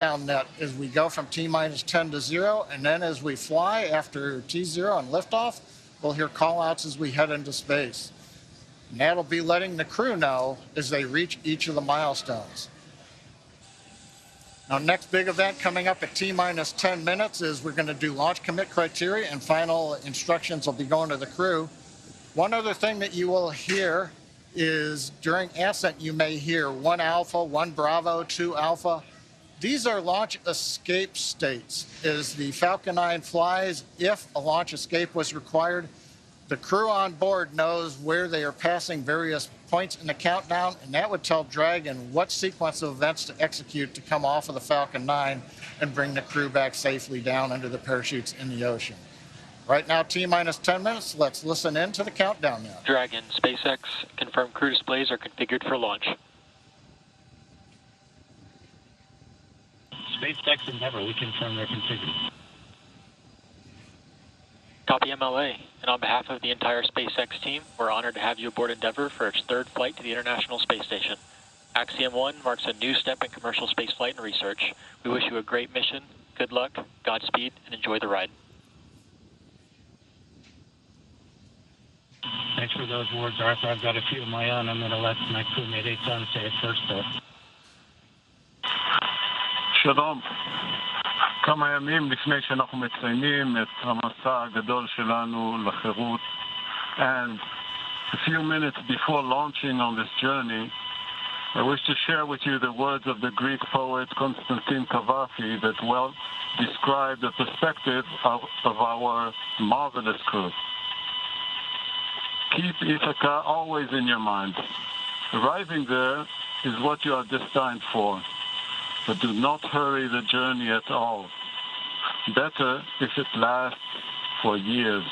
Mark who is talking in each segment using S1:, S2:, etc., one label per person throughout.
S1: countdown net as we go from T-minus 10 to 0, and then as we fly after T0 and liftoff, we'll hear call-outs as we head into space. And that'll be letting the crew know as they reach each of the milestones. Now, next big event coming up at T-minus 10 minutes is we're going to do launch commit criteria, and final instructions will be going to the crew. One other thing that you will hear is during ascent, you may hear 1 alpha, 1 bravo, 2 alpha. These are launch escape states. As the Falcon 9 flies, if a launch escape was required, the crew on board knows where they are passing various points in the countdown, and that would tell Dragon what sequence of events to execute to come off of the Falcon 9 and bring the crew back safely down under the parachutes in the ocean. Right now, T-minus 10 minutes. Let's listen in to the countdown now.
S2: Dragon, SpaceX, confirmed crew displays are configured for launch.
S3: SpaceX Endeavour, we confirm they're configured.
S2: Copy MLA, and on behalf of the entire SpaceX team, we're honored to have you aboard Endeavour for its 3rd flight to the International Space Station. Axiom 1 marks a new step in commercial spaceflight and research. We wish you a great mission, good luck, Godspeed, and enjoy the ride.
S3: Thanks for those words, Arthur. I've got a few of my own. I'm going to let my crewmate Eitan say it first, though.
S4: שלום. כמה ימים לפני שאנחנו מציינים את המסע הגדול שלנו לחירות, and a few minutes before launching on this journey, I wish to share with you the words of the Greek poet Constantine Cavafy that well describe the perspective of our marvelous crew. Keep Ithaca always in your mind. Arriving there is what you are destined for, but do not hurry the journey at all. Better if it lasts for years.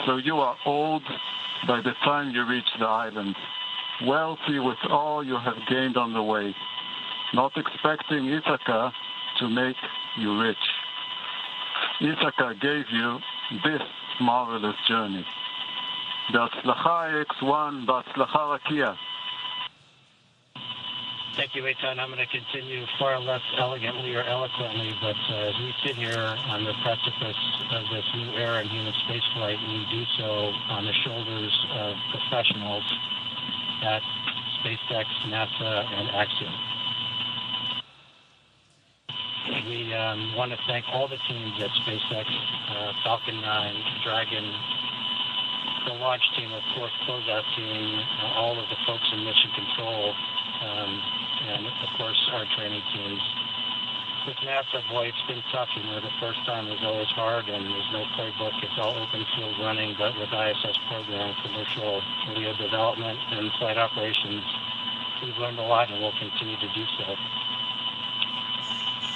S4: So you are old by the time you reach the island, wealthy with all you have gained on the way, not expecting Ithaca to make you rich. Ithaca gave you this marvelous journey. בהצלחה X1, בהצלחה רקיע.
S3: Thank you, Eitan. I'm going to continue far less elegantly or eloquently, but as we sit here on the precipice of this new era in human spaceflight, we do so on the shoulders of professionals at SpaceX, NASA, and Axiom. We want to thank all the teams at SpaceX, Falcon 9, Dragon, the launch team, of course, closeout team, all of the folks in mission control, and of course our training teams. With NASA, boy, it's been tough. You know, the first time was always hard, and there's no playbook. It's all open field running, but with ISS program, commercial LEO development, and flight operations, we've learned a lot, and we'll continue to do so.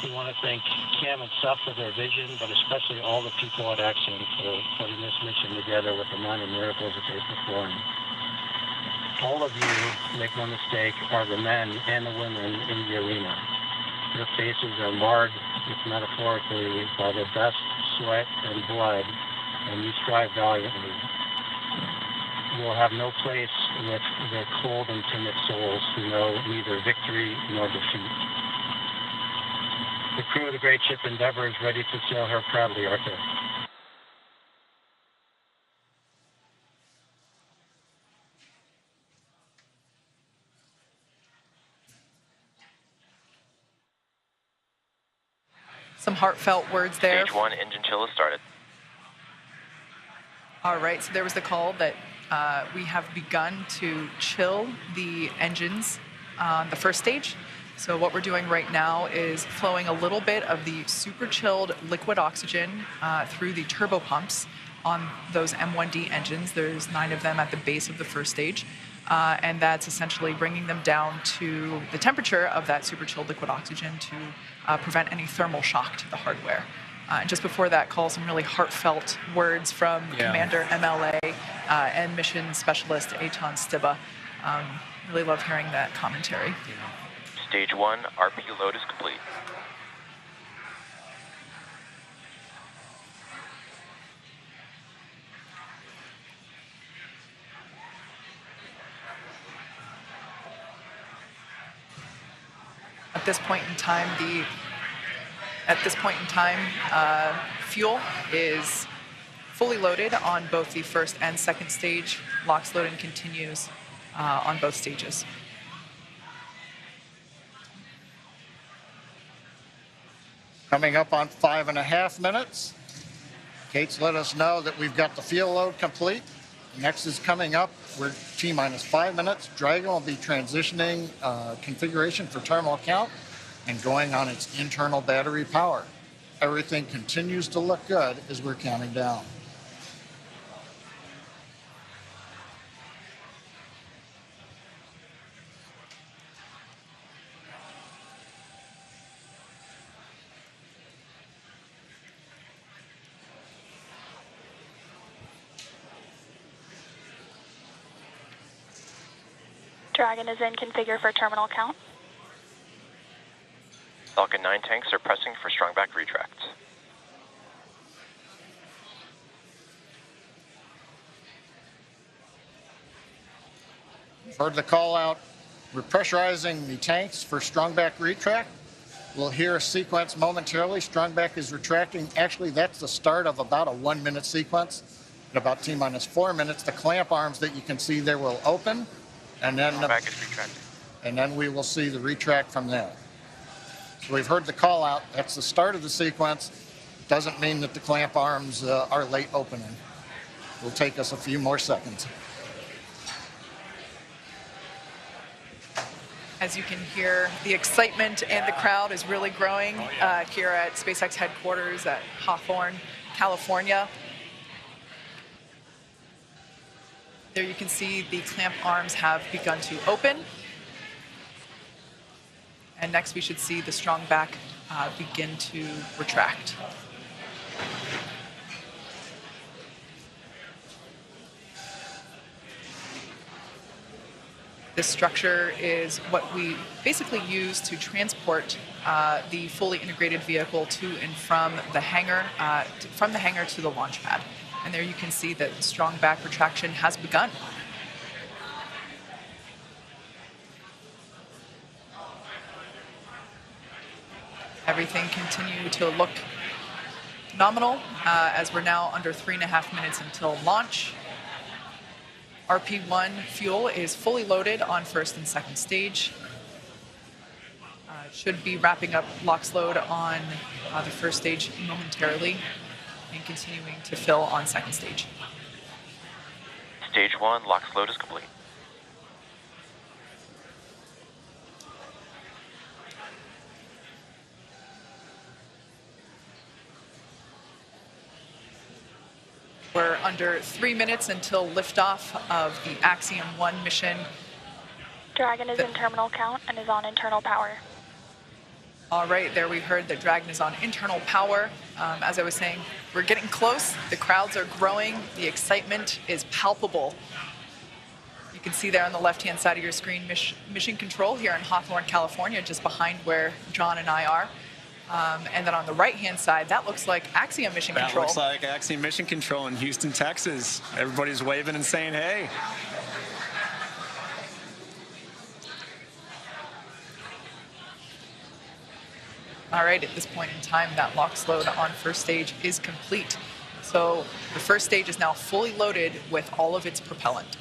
S3: We want to thank Cam and Seth for their vision, but especially all the people at Axiom for putting this mission together with the amount of miracles that they've performed. All of you, make no mistake, are the men and the women in the arena. Your faces are marred, if metaphorically, by the best sweat and blood, and you strive valiantly. You will have no place with the cold and timid souls who know neither victory nor defeat. The crew of the great ship Endeavour is ready to sail her proudly, Arthur.
S5: Some heartfelt words there.
S6: Stage 1 engine chill has started.
S5: All right, so there was the call that we have begun to chill the engines on the first stage. So what we're doing right now is flowing a little bit of the super chilled liquid oxygen through the turbo pumps on those M1D engines. There's 9 of them at the base of the first stage. And that's essentially bringing them down to the temperature of that super chilled liquid oxygen to prevent any thermal shock to the hardware. And just before that call, some really heartfelt words from Commander MLA and Mission Specialist Eitan Stiba. Really love hearing that commentary.
S6: Stage 1 RP load is complete.
S5: At this point in time, fuel is fully loaded on both the first and second stage. LOX loading continues on both stages.
S1: Coming up on 5.5 minutes. Kate's let us know that we've got the fuel load complete. Next is coming up. We're T-minus 5 minutes. Dragon will be transitioning configuration for terminal count and going on its internal battery power. Everything continues to look good as we're counting down.
S7: Dragon is in configure for terminal count.
S6: Falcon 9 tanks are pressing for strong back retract.
S1: Heard the call out. We're pressurizing the tanks for strong back retract. We'll hear a sequence momentarily. Strong back is retracting. Actually, that's the start of about a 1-minute sequence. At about T-minus 4 minutes, the clamp arms that you can see there will open. And then,
S6: back is retracting.
S1: And then we will see the retract from there. So we've heard the call out. That's the start of the sequence. Doesn't mean that the clamp arms are late opening. It'll take us a few more seconds.
S5: As you can hear, the excitement and the crowd is really growing here at SpaceX headquarters at Hawthorne, California. There you can see the clamp arms have begun to open. And next we should see the strong back begin to retract. This structure is what we basically use to transport the fully integrated vehicle to and from the hangar to the launch pad. And there you can see that strong back retraction has begun. Everything continues to look nominal as we're now under 3.5 minutes until launch. RP1 fuel is fully loaded on first and second stage. Should be wrapping up LOX load on the first stage momentarily and continuing to fill on second stage.
S6: Stage 1, LOX load is complete.
S5: We're under 3 minutes until liftoff of the Axiom 1 mission.
S7: Dragon is in terminal count and is on internal power.
S5: All right, there we heard that Dragon is on internal power. As I was saying, we're getting close. The crowds are growing. The excitement is palpable. You can see there on the left-hand side of your screen, Mission Control here in Hawthorne, California, just behind where John and I are. And then on the right-hand side, that looks like Axiom Mission Control.
S8: That looks like Axiom Mission Control in Houston, Texas. Everybody's waving and saying, hey.
S5: All right, at this point in time, that LOX load on first stage is complete. So the first stage is now fully loaded with all of its propellant.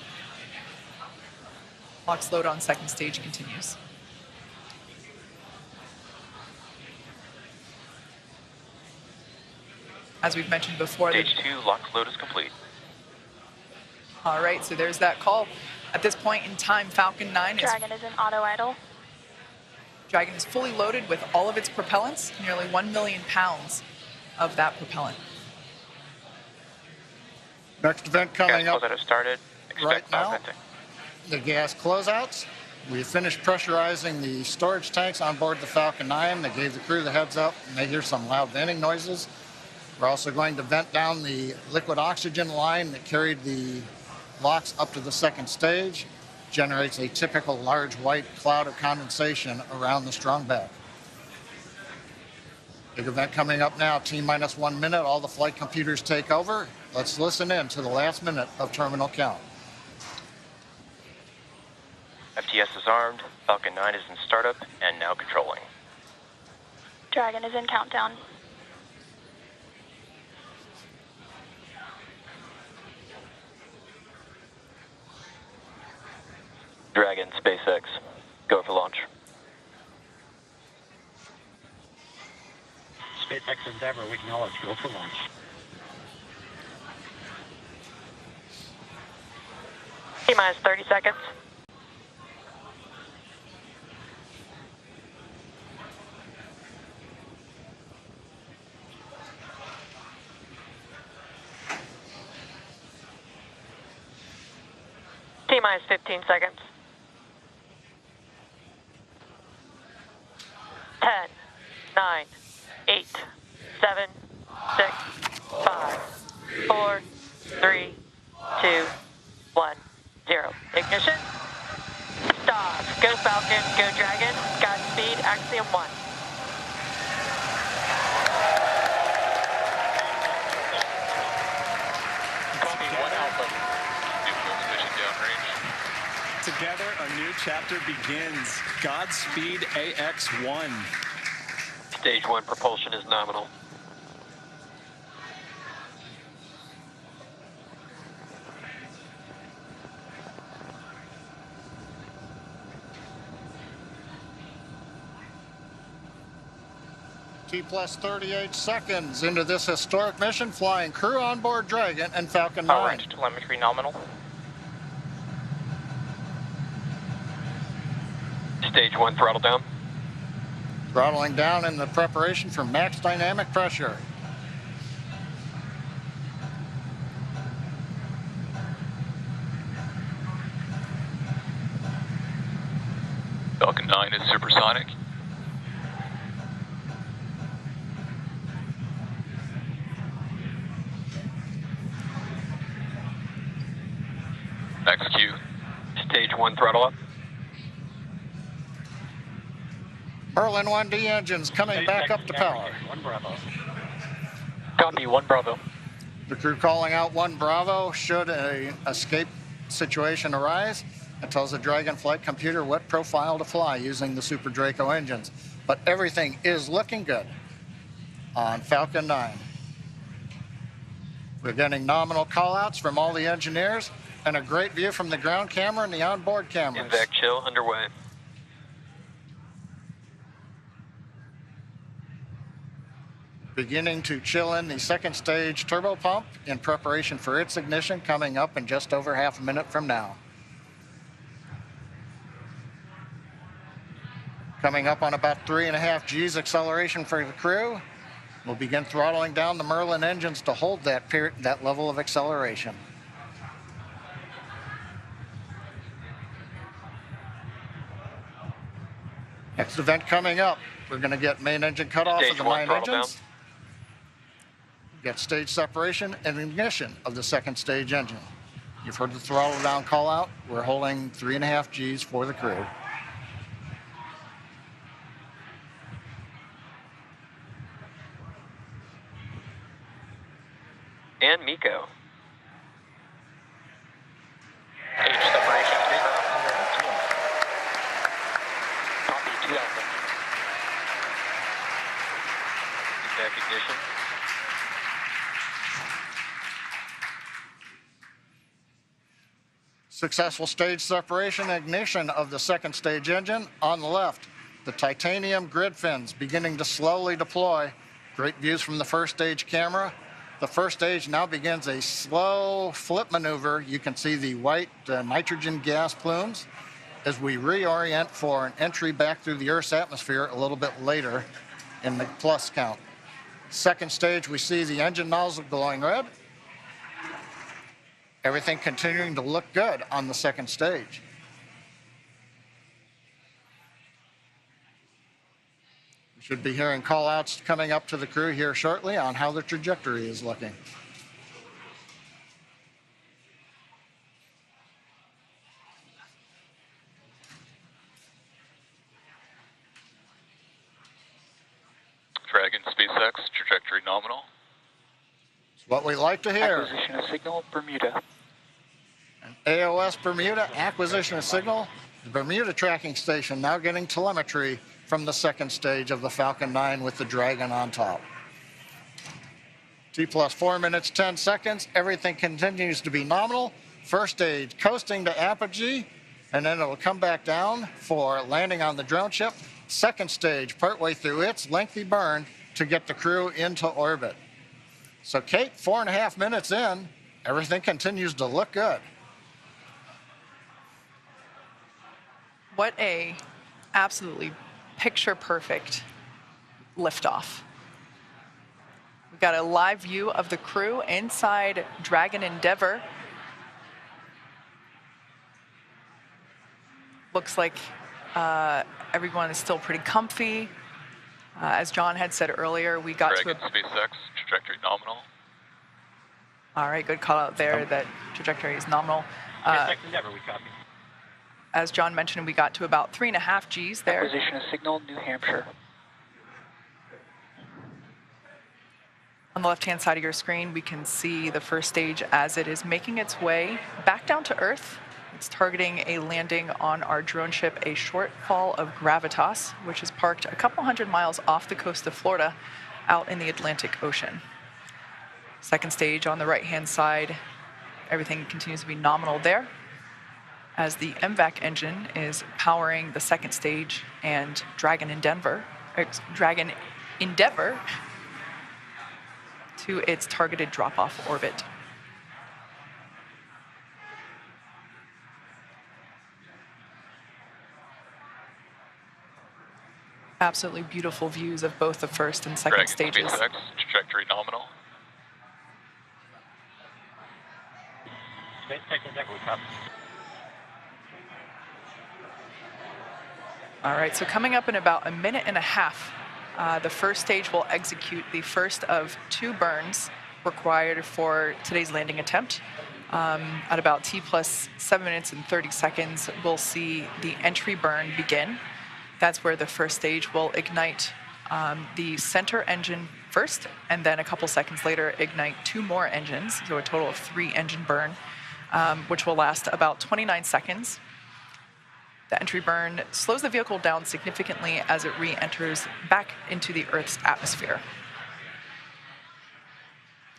S5: LOX load on second stage continues. As we've mentioned before,
S6: Stage 2, LOX load is complete.
S5: All right, so there's that call. At this point in time, Falcon 9
S7: Dragon is in auto idle.
S5: Dragon is fully loaded with all of its propellants, nearly 1 million pounds of that propellant.
S1: Next event coming
S6: Gas
S1: up
S6: closeout has started. Expect
S1: right now,
S6: venting.
S1: the gas closeouts. We finished pressurizing the storage tanks on board the Falcon 9. They gave the crew the heads up, and they hear some loud venting noises. We're also going to vent down the liquid oxygen line that carried the LOX up to the second stage. Generates a typical large white cloud of condensation around the strong back. Big event coming up now, T-minus 1 minute, all the flight computers take over. Let's listen in to the last minute of terminal count.
S6: FTS is armed, Falcon 9 is in startup and now controlling.
S7: Dragon is in countdown.
S6: Dragon, SpaceX, go for launch.
S3: SpaceX Endeavour, we acknowledge, go for launch.
S9: T-minus 30 seconds. T-minus 15 seconds. 10, 9, 8, 7, 6, 5, 4, 3, 2, 1, 0. Ignition. Stop. Go Falcon, go Dragon. Godspeed, Axiom 1.
S2: Copy 1 Alpha.
S8: Together, a new chapter begins. Godspeed AX-1.
S6: Stage 1 propulsion is nominal.
S1: T plus 38 seconds into this historic mission, flying crew on board Dragon and Falcon 9.
S6: Orion, telemetry nominal. Stage 1 throttle down.
S1: Throttling down in the preparation for max dynamic pressure.
S6: Falcon 9 is supersonic. XQ. Stage 1 throttle up.
S1: Merlin 1D engines coming back up to power.
S3: 1 Bravo.
S2: Copy 1 Bravo.
S1: The crew calling out 1 Bravo should a escape situation arise. It tells the Dragon flight computer what profile to fly using the Super Draco engines. But everything is looking good on Falcon 9. We're getting nominal callouts from all the engineers and a great view from the ground camera and the onboard cameras.
S6: Invac chill underway.
S1: Beginning to chill in the second stage turbo pump in preparation for its ignition coming up in just over half a minute from now. Coming up on about 3.5 G's acceleration for the crew. We'll begin throttling down the Merlin engines to hold that level of acceleration. Next event coming up, we're going to get main engine cutoff of the main engines. Get stage separation and ignition of the second stage engine. You've heard the throttle down call out. We're holding 3.5 G's for the crew.
S6: And Miko. Stage separation
S2: Copy 2 Alpha.
S6: Invac ignition.
S1: Successful stage separation and ignition of the second stage engine. On the left, the titanium grid fins beginning to slowly deploy. Great views from the first stage camera. The first stage now begins a slow flip maneuver. You can see the white nitrogen gas plumes as we reorient for an entry back through the Earth's atmosphere a little bit later in the plus count. Second stage, we see the engine nozzle glowing red. Everything continuing to look good on the second stage. We should be hearing call-outs coming up to the crew here shortly on how the trajectory is looking.
S6: Dragon, SpaceX, trajectory nominal.
S1: It's what we like to hear.
S2: Acquisition of signal, Bermuda.
S1: AOS Bermuda, acquisition of signal. The Bermuda tracking station now getting telemetry from the second stage of the Falcon 9 with the Dragon on top. T plus 4 minutes, 10 seconds. Everything continues to be nominal. First stage coasting to apogee, and then it'll come back down for landing on the drone ship. Second stage, partway through its lengthy burn to get the crew into orbit. So Kate, 4.5 minutes in, everything continues to look good.
S5: What a absolutely picture-perfect liftoff. We've got a live view of the crew inside Dragon Endeavour. Looks like everyone is still pretty comfy. As John had said earlier, we got
S6: Dragon, SpaceX, trajectory nominal.
S5: All right, good call out there that trajectory is nominal.
S3: SpaceX Endeavour, we copy.
S5: As John mentioned, we got to about 3.5 Gs there.
S6: Acquisition of signal, New Hampshire.
S5: On the left-hand side of your screen, we can see the first stage as it is making its way back down to Earth. It's targeting a landing on our drone ship, a shortfall of Gravitas, which is parked a couple hundred miles off the coast of Florida out in the Atlantic Ocean. Second stage on the right-hand side, everything continues to be nominal there, as the MVAC engine is powering the second stage and Dragon Endeavour to its targeted drop-off orbit. Absolutely beautiful views of both the first and second
S6: Dragon,
S5: stages.
S6: SpaceX, trajectory nominal.
S3: SpaceX Endeavour, we copy.
S5: All right, so coming up in about 1.5 minutes, the first stage will execute the first of 2 burns required for today's landing attempt. At about T plus 7 minutes and 30 seconds, we'll see the entry burn begin. That's where the first stage will ignite the center engine first, and then a couple seconds later, ignite 2 more engines, so a total of 3 engine burn, which will last about 29 seconds. The entry burn slows the vehicle down significantly as it re-enters back into the Earth's atmosphere.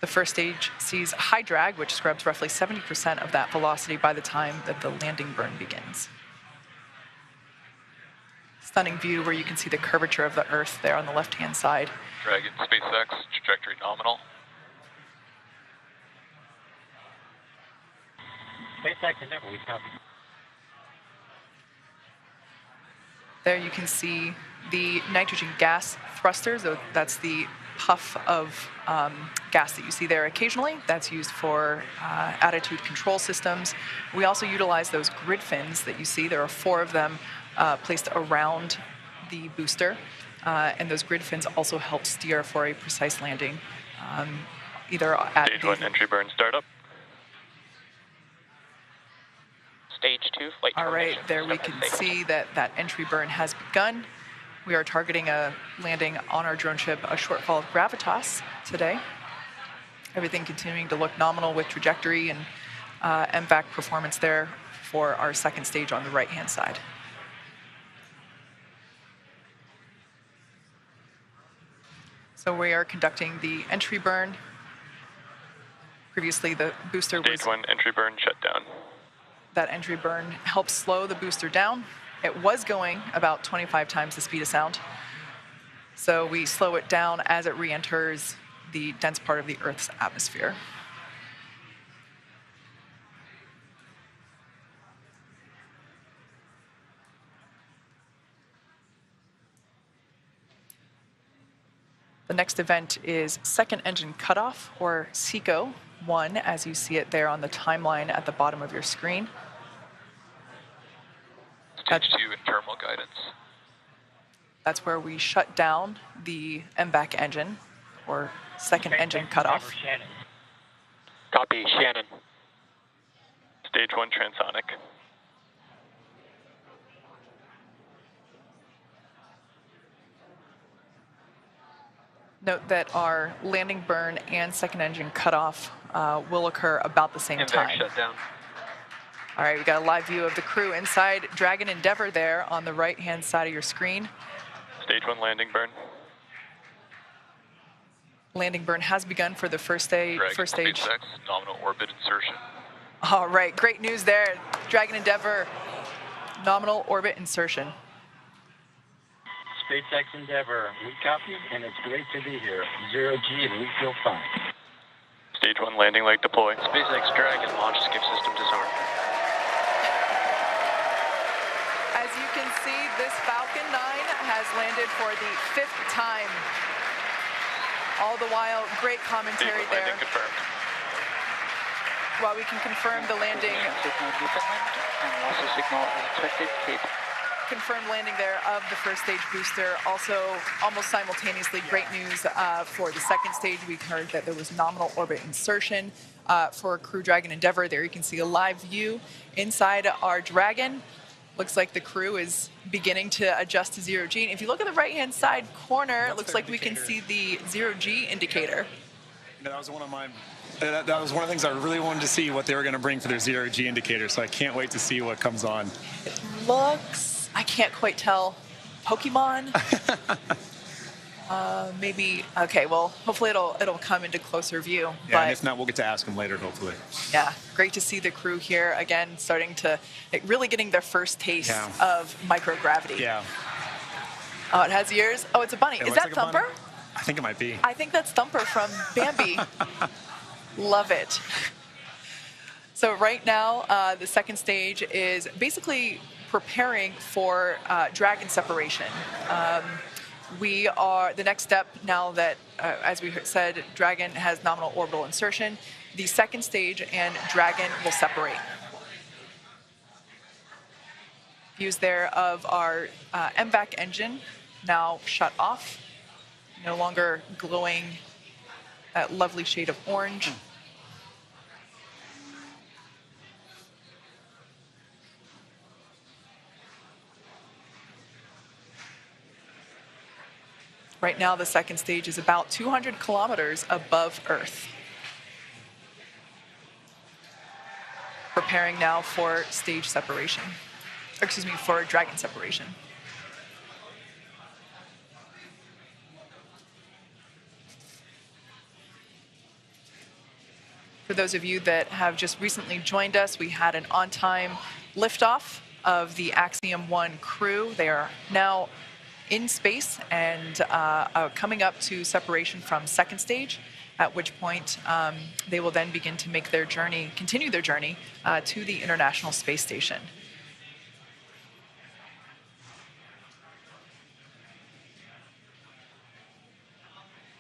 S5: The first stage sees high drag, which scrubs roughly 70% of that velocity by the time that the landing burn begins. Stunning view where you can see the curvature of the Earth there on the left-hand side.
S6: Dragon, SpaceX, trajectory nominal.
S3: SpaceX Endeavour, we copy.
S5: There you can see the nitrogen gas thrusters. So that's the puff of gas that you see there occasionally. That's used for attitude control systems. We also utilize those grid fins that you see. There are 4 of them placed around the booster. And those grid fins also help steer for a precise landing, either at
S6: Stage 1 entry burn startup. Stage 2 flight
S5: All right,
S6: termination.
S5: there we can see that that entry burn has begun. We are targeting a landing on our drone ship, a shortfall of Gravitas today. Everything continuing to look nominal with trajectory and MVAC performance there for our second stage on the right-hand side. So we are conducting the entry burn. Previously, the booster was...
S6: Stage 1 entry burn shut down.
S5: That entry burn helps slow the booster down. It was going about 25 times the speed of sound. So we slow it down as it re-enters the dense part of the Earth's atmosphere. The next event is second engine cutoff, or SECO 1, as you see it there on the timeline at the bottom of your screen.
S6: Stage 2 internal guidance.
S5: That's where we shut down the MVAC engine, or second engine cutoff.
S3: Shannon.
S2: Copy, Shannon.
S6: Stage 1 transonic.
S5: Note that our landing burn and second engine cutoff will occur about the same
S6: MVAC
S5: time.
S6: shut down.
S5: All right, we got a live view of the crew inside Dragon Endeavour there on the right-hand side of your screen.
S6: Stage 1 landing burn.
S5: Landing burn has begun for the first stage.
S6: Dragon SpaceX, nominal orbit insertion.
S5: All right, great news there. Dragon Endeavour, nominal orbit insertion.
S3: SpaceX Endeavour, we copy, and it's great to be here. 0G, and we feel fine.
S6: Stage 1 landing leg deploy.
S2: SpaceX Dragon launch skip system disarmed.
S5: As you can see, this Falcon 9 has landed for the 5th time. All the while, great commentary there.
S6: Landing confirmed.
S5: While we can confirm the landing.
S2: Signal Newfoundland and also signal expected Cape.
S5: Confirmed landing there of the first stage booster. Also, almost simultaneously, great news for the second stage. We heard that there was nominal orbit insertion for Crew Dragon Endeavour. There you can see a live view inside our Dragon. Looks like the crew is beginning to adjust to 0G. And if you look at the right-hand side corner, it looks like we can see the 0G indicator.
S8: That was one of my. That was one of the things I really wanted to see what they were going to bring for their 0G indicator. So I can't wait to see what comes on.
S5: It looks, I can't quite tell, Pokemon. Maybe. Okay. Well, hopefully it'll come into closer view.
S8: Yeah,
S5: but
S8: and if not, we'll get to ask them later, hopefully.
S5: yeah, great to see the crew here again, starting to really getting their first taste of microgravity.
S8: Yeah.
S5: Oh, it has ears. Oh, it's a bunny.
S8: It
S5: Is
S8: looks
S5: that
S8: like a bunny.
S5: Thumper?
S8: I think it might be.
S5: I think that's Thumper from Bambi. Love it. So right now, the second stage is basically preparing for Dragon separation. We are, the next step now that, as we said, Dragon has nominal orbital insertion, the second stage and Dragon will separate. Views there of our MVAC engine now shut off, no longer glowing that lovely shade of orange. Right now, the second stage is about 200 kilometers above Earth. Preparing now for stage separation, or excuse me, for Dragon separation. For those of you that have just recently joined us, we had an on-time liftoff of the Axiom 1 crew. They are now in space and coming up to separation from second stage, at which point they will then begin to make their journey, continue their journey to the International Space Station.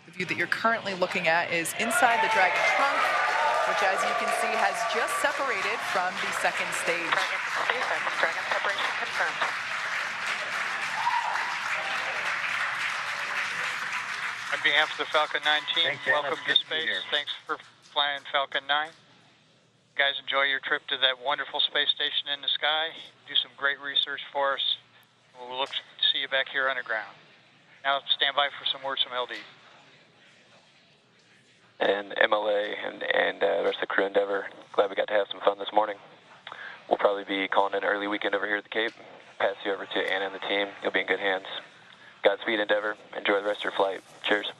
S5: The view that you're currently looking at is inside the Dragon trunk, which, as you can see, has just separated from the second stage.
S9: Dragon separation confirmed.
S10: On behalf of the Falcon 9 team, welcome to space. Thanks for flying Falcon 9. You guys enjoy your trip to that wonderful space station in the sky. Do some great research for us. We'll look to see you back here underground. Now stand by for some words from LD.
S11: And MLA and the rest of the crew Endeavor, glad we got to have some fun this morning. We'll probably be calling an early weekend over here at the Cape. Pass you over to Anna and the team. You'll be in good hands. Godspeed, Endeavor. Enjoy the rest of your flight. Cheers.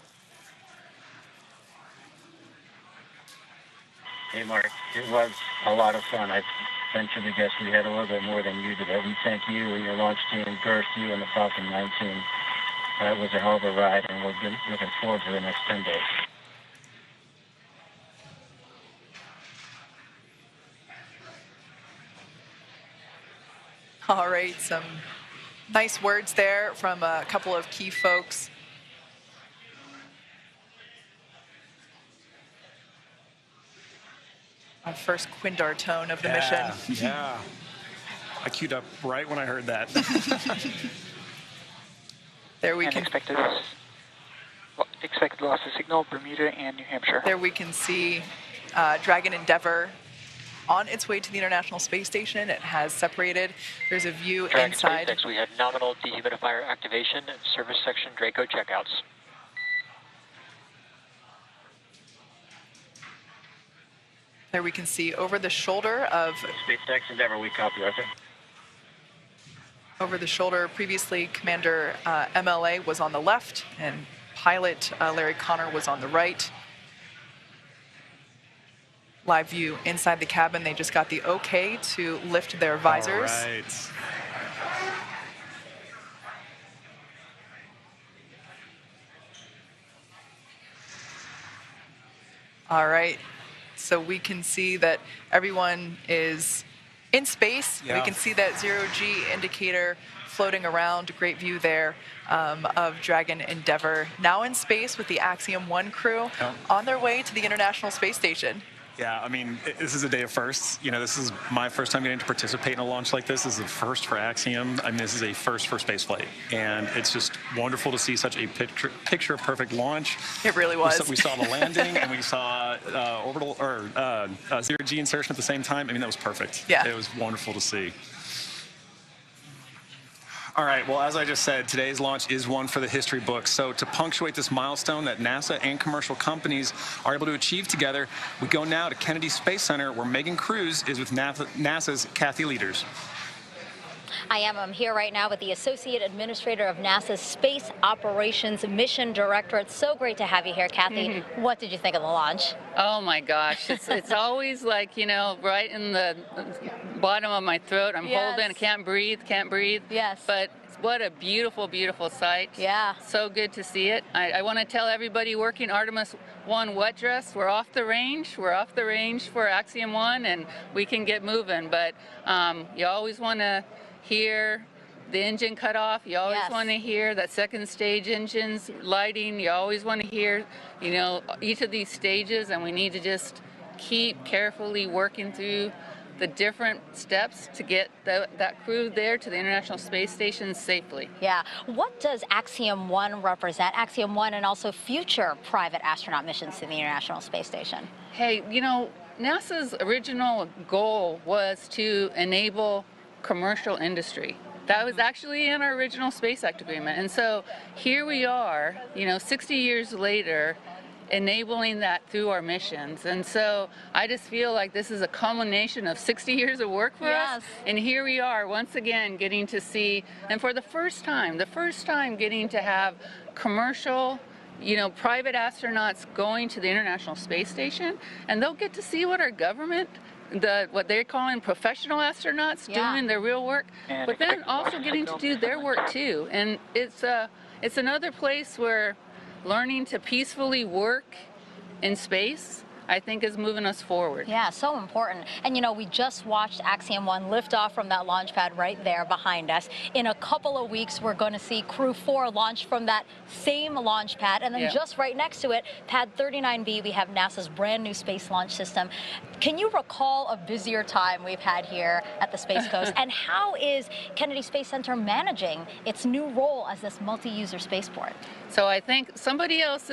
S3: Hey, Mark, it was a lot of fun. I venture to guess we had a little bit more than you did. We thank you and your launch team, Girth, you and the Falcon 9 team. That was a hell of a ride, and we're looking forward to the next 10 days.
S5: All right, some nice words there from a couple of key folks. Our first Quindar tone of the mission.
S8: Yeah. I queued up right when I heard that.
S5: There we can
S2: expected loss of signal, Bermuda and New Hampshire.
S5: There we can see Dragon Endeavour on its way to the International Space Station. It has separated. There's a view
S2: Dragon
S5: inside.
S2: SpaceX, we had nominal dehumidifier activation and service section Draco checkouts.
S5: There we can see over the shoulder of
S3: SpaceX Endeavour, we copy, Arthur.
S5: over the shoulder. Previously, Commander MLA was on the left, and pilot Larry Connor was on the right. Live view inside the cabin. They just got the okay to lift their visors.
S8: All right.
S5: All right. So we can see that everyone is in space.
S8: Yeah.
S5: We can see that zero-G indicator floating around. Great view there of Dragon Endeavour. Now in space with the Axiom 1 crew on their way to the International Space Station.
S8: Yeah, I mean, this is a day of firsts. You know, this is my first time getting to participate in a launch like this. This is a first for Axiom. I mean, this is a first for spaceflight. And it's just wonderful to see such a picture-perfect launch.
S5: It really was.
S8: We saw the landing, and we saw orbital or zero-G insertion at the same time. I mean, that was perfect.
S5: Yeah.
S8: It was wonderful to see. All right, well, as I just said, today's launch is one for the history books. So to punctuate this milestone that NASA and commercial companies are able to achieve together, we go now to Kennedy Space Center, where Megan Cruz is with NASA's Kathy Leaders.
S12: I'm here right now with the Associate Administrator of NASA's Space Operations Mission Director. It's so great to have you here, Kathy. What did you think of the launch?
S13: Oh my gosh, it's always like, you know, right in the bottom of my throat. I'm holding, can't breathe.
S12: Yes.
S13: But what a beautiful, beautiful sight.
S12: Yeah.
S13: So good to see it. I want to tell everybody working Artemis 1 wet dress, we're off the range. We're off the range for Axiom 1, and we can get moving. But you always want to hear the engine cut off. You always want to hear that second stage engines lighting. You always want to hear, you know, each of these stages, and we need to just keep carefully working through the different steps to get that crew there to the International Space Station safely.
S12: Yeah. What does Axiom 1 represent? Axiom 1 and also future private astronaut missions to the International Space Station.
S13: Hey, you know, NASA's original goal was to enable commercial industry. That was actually in our original Space Act agreement. And so here we are, you know, 60 years later, enabling that through our missions. And so I just feel like this is a culmination of 60 years of work for us. And here we are once again getting to see, and for the first time getting to have commercial, you know, private astronauts going to the International Space Station, and they'll get to see what our government, what they're calling professional astronauts doing their real work, but then also getting to do their work too. And it's another place where learning to peacefully work in space, I think, is moving us forward.
S12: Yeah, so important. And you know, we just watched Axiom 1 lift off from that launch pad right there behind us. In a couple of weeks, we're going to see Crew 4 launch from that same launch pad. And then just right next to it, Pad 39B, we have NASA's brand new space launch system. Can you recall a busier time we've had here at the Space Coast? And how is Kennedy Space Center managing its new role as this multi-user spaceport?
S13: So I think somebody else,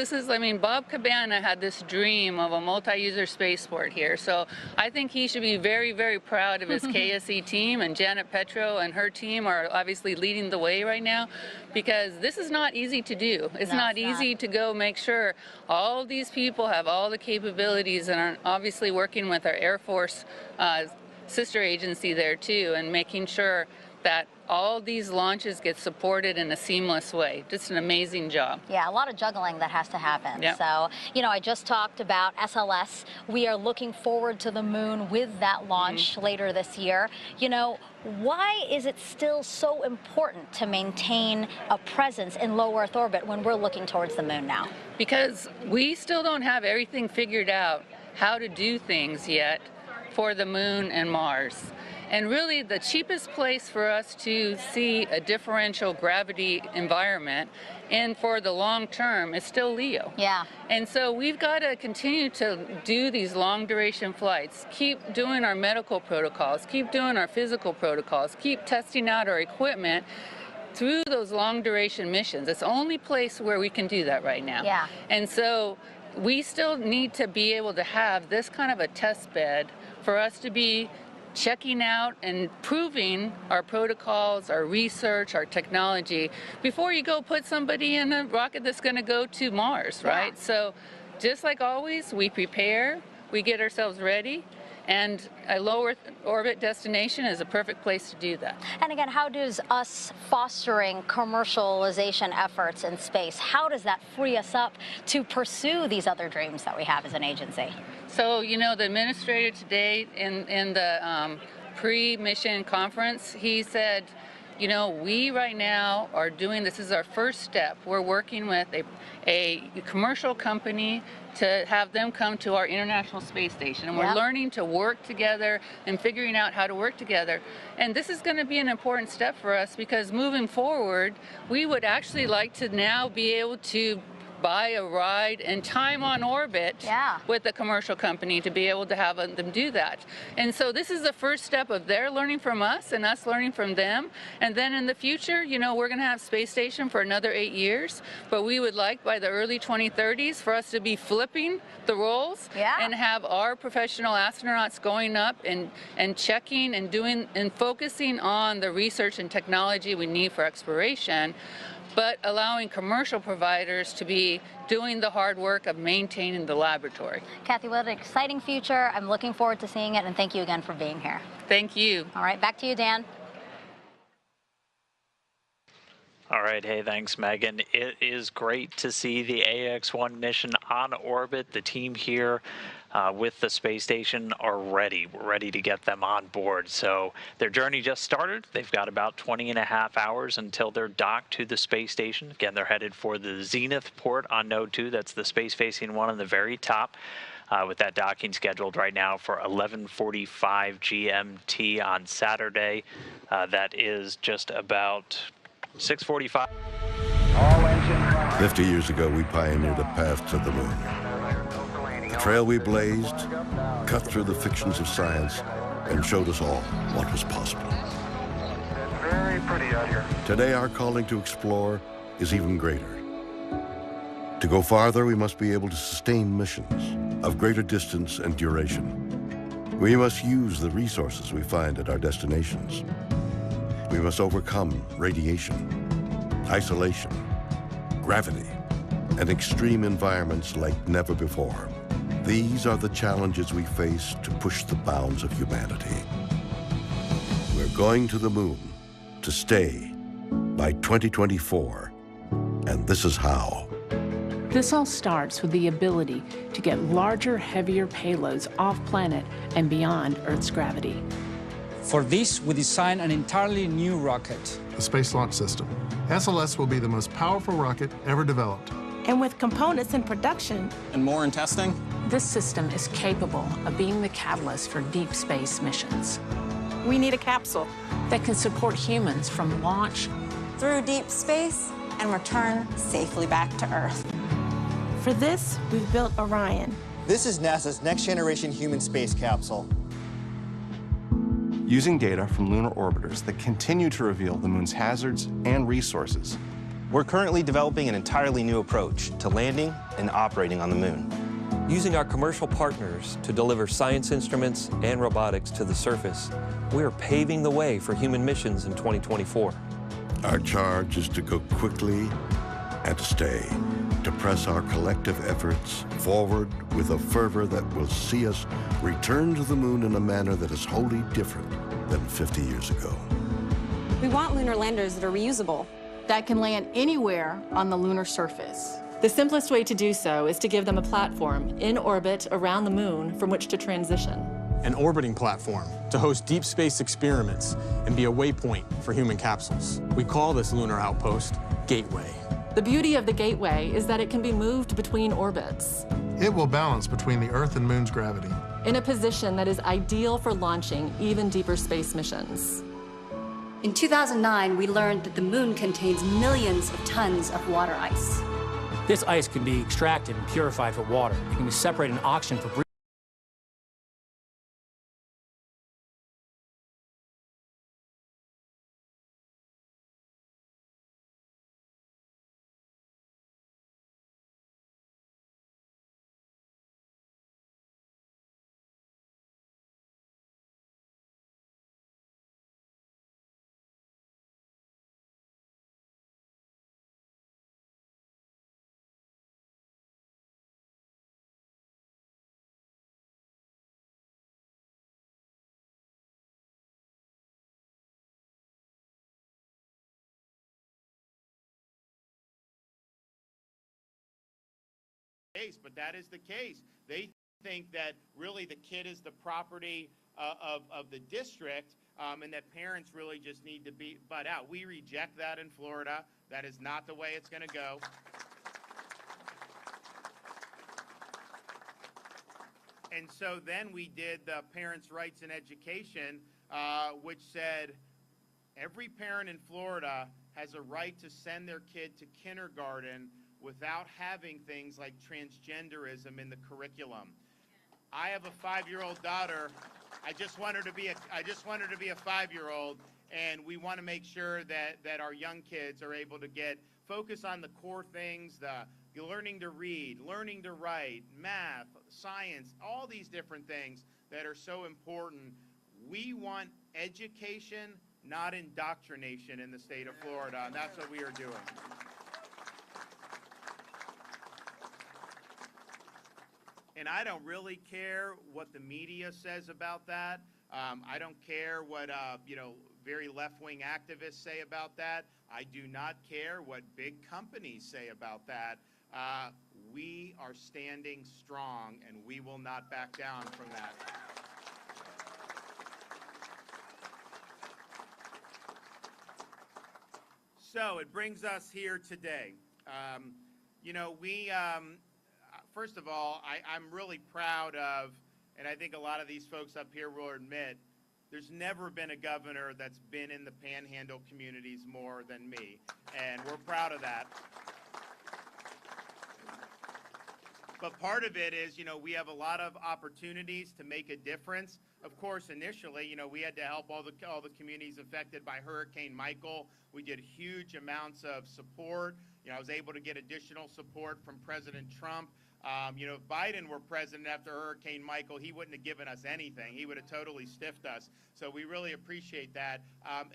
S13: Bob Cabana had this dream of a multi-user spaceport here. So I think he should be very, very proud of his KSE team, and Janet Petro and her team are obviously leading the way right now, because this is not easy to do. It's not easy to go make sure all of these people have all the capabilities, and are obviously working with our Air Force sister agency there too, and making sure that all these launches get supported in a seamless way. Just an amazing job.
S12: Yeah, a lot of juggling that has to happen.
S13: Yep.
S12: So, you know, I just talked about SLS. We are looking forward to the moon with that launch later this year. You know, why is it still so important to maintain a presence in low Earth orbit when we're looking towards the moon now?
S13: Because we still don't have everything figured out how to do things yet for the moon and Mars. And really, the cheapest place for us to see a differential gravity environment, and for the long term, is still LEO.
S12: Yeah.
S13: And so we've got to continue to do these long duration flights, keep doing our medical protocols, keep doing our physical protocols, keep testing out our equipment through those long duration missions. It's the only place where we can do that right now.
S12: Yeah.
S13: And so we still need to be able to have this kind of a test bed for us to be checking out and proving our protocols, our research, our technology, before you go put somebody in a rocket that's going to go to Mars, right? So just like always, we prepare, we get ourselves ready, And a low Earth orbit destination is a perfect place to do that.
S12: And again, how does us fostering commercialization efforts in space, how does that free us up to pursue these other dreams that we have as an agency?
S13: So, you know, the administrator today in the pre-mission conference, he said, you know, we right now are doing, this is our first step. We're working with a commercial company to have them come to our International Space Station. And we're learning to work together and figuring out how to work together. And this is going to be an important step for us because moving forward, we would actually like to now be able to buy a ride and time on orbit with a commercial company to be able to have them do that. And so this is the first step of their learning from us and us learning from them. And then in the future, you know, we're going to have space station for another 8 years, but we would like by the early 2030s for us to be flipping the roles and have our professional astronauts going up and checking and doing and focusing on the research and technology we need for exploration, but allowing commercial providers to be doing the hard work of maintaining the laboratory.
S12: Kathy, what an exciting future. I'm looking forward to seeing it, and thank you again for being here.
S13: Thank you.
S12: All right, back to you, Dan.
S14: All right, hey, thanks, Megan. It is great to see the AX-1 mission on orbit. The team here with the space station are ready. We're ready to get them on board. So their journey just started. They've got about 20 and a half hours until they're docked to the space station. Again, they're headed for the Zenith port on Node 2. That's the space-facing one on the very top. With that docking scheduled right now for 11:45 GMT on Saturday. That is just about 6:45.
S15: 50 years ago, we pioneered a path to the moon. The trail we blazed cut through the fictions of science and showed us all what was possible.
S16: It's very pretty out here.
S15: Today, our calling to explore is even greater. To go farther, we must be able to sustain missions of greater distance and duration. We must use the resources we find at our destinations. We must overcome radiation, isolation, gravity, and extreme environments like never before. These are the challenges we face to push the bounds of humanity. We're going to the moon to stay by 2024, and this is how.
S17: This all starts with the ability to get larger, heavier payloads off-planet and beyond Earth's gravity.
S18: For this, we designed an entirely new rocket.
S19: The Space Launch System. SLS will be the most powerful rocket ever developed.
S20: And with components in production
S18: and more in testing,
S17: this system is capable of being the catalyst for deep space missions.
S20: We need a capsule
S17: that can support humans from launch
S21: through deep space and return safely back to Earth.
S20: For this, we've built Orion.
S22: This is NASA's next generation human space capsule.
S23: Using data from lunar orbiters that continue to reveal the moon's hazards and resources.
S22: We're currently developing an entirely new approach to landing and operating on the moon.
S24: Using our commercial partners to deliver science instruments and robotics to the surface, we are paving the way for human missions in 2024.
S15: Our charge is to go quickly and to stay, to press our collective efforts forward with a fervor that will see us return to the moon in a manner that is wholly different than 50 years ago.
S21: We want lunar landers that are reusable,
S25: that can land anywhere on the lunar surface.
S26: The simplest way to do so is to give them a platform in orbit around the moon from which to transition.
S27: An orbiting platform to host deep space experiments and be a waypoint for human capsules. We call this lunar outpost Gateway.
S26: The beauty of the Gateway is that it can be moved between orbits.
S19: It will balance between the Earth and Moon's gravity.
S26: In a position that is ideal for launching even deeper space missions.
S28: In 2009, we learned that the moon contains millions of tons of water ice.
S18: This ice can be extracted and purified for water. It can be separated and auctioned for
S1: case, but that is the case. They think that really the kid is the property of the district, and that parents really just need to be butt out. We reject that in Florida. That is not the way it's going to go. And so then we did the Parents' Rights in Education, which said every parent in Florida has a right to send their kid to kindergarten without having things like transgenderism in the curriculum. I have a 5-year-old daughter. I just want her to be a 5-year-old, and we want to make sure that our young kids are able to focus on the core things, the learning to read, learning to write, math, science, all these different things that are so important. We want education, not indoctrination in the state of Florida, and that's what we are doing. And I don't really care what the media says about that. I don't care what very left-wing activists say about that. I do not care what big companies say about that. We are standing strong, and we will not back down from that. So it brings us here today. First of all, I'm really proud of, and I think a lot of these folks up here will admit, there's never been a governor that's been in the Panhandle communities more than me, and we're proud of that. But part of it is, we have a lot of opportunities to make a difference. Of course, initially, we had to help all the communities affected by Hurricane Michael. We did huge amounts of support. I was able to get additional support from President Trump. If Biden were president after Hurricane Michael, he wouldn't have given us anything. He would have totally stiffed us. So we really appreciate that.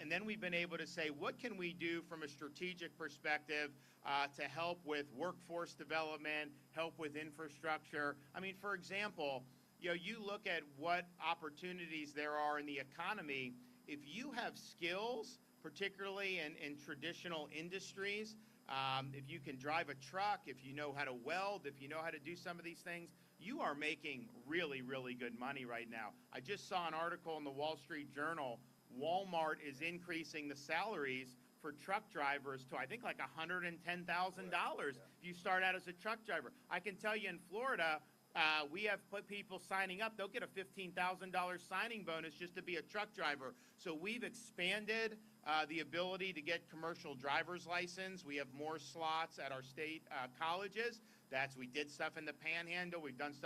S1: And then we've been able to say, what can we do from a strategic perspective to help with workforce development, help with infrastructure? I mean, for example, you look at what opportunities there are in the economy. If you have skills, particularly in traditional industries, if you can drive a truck, if you know how to weld, if you know how to do some of these things, you are making really, really good money right now. I just saw an article in the Wall Street Journal. Walmart is increasing the salaries for truck drivers to, I think, like $110,000 if you start out as a truck driver. I can tell you in Florida, we have put people signing up. They'll get a $15,000 signing bonus just to be a truck driver. So we've expanded the ability to get commercial driver's license. We have more slots at our state colleges. We did stuff in the Panhandle. We've done stuff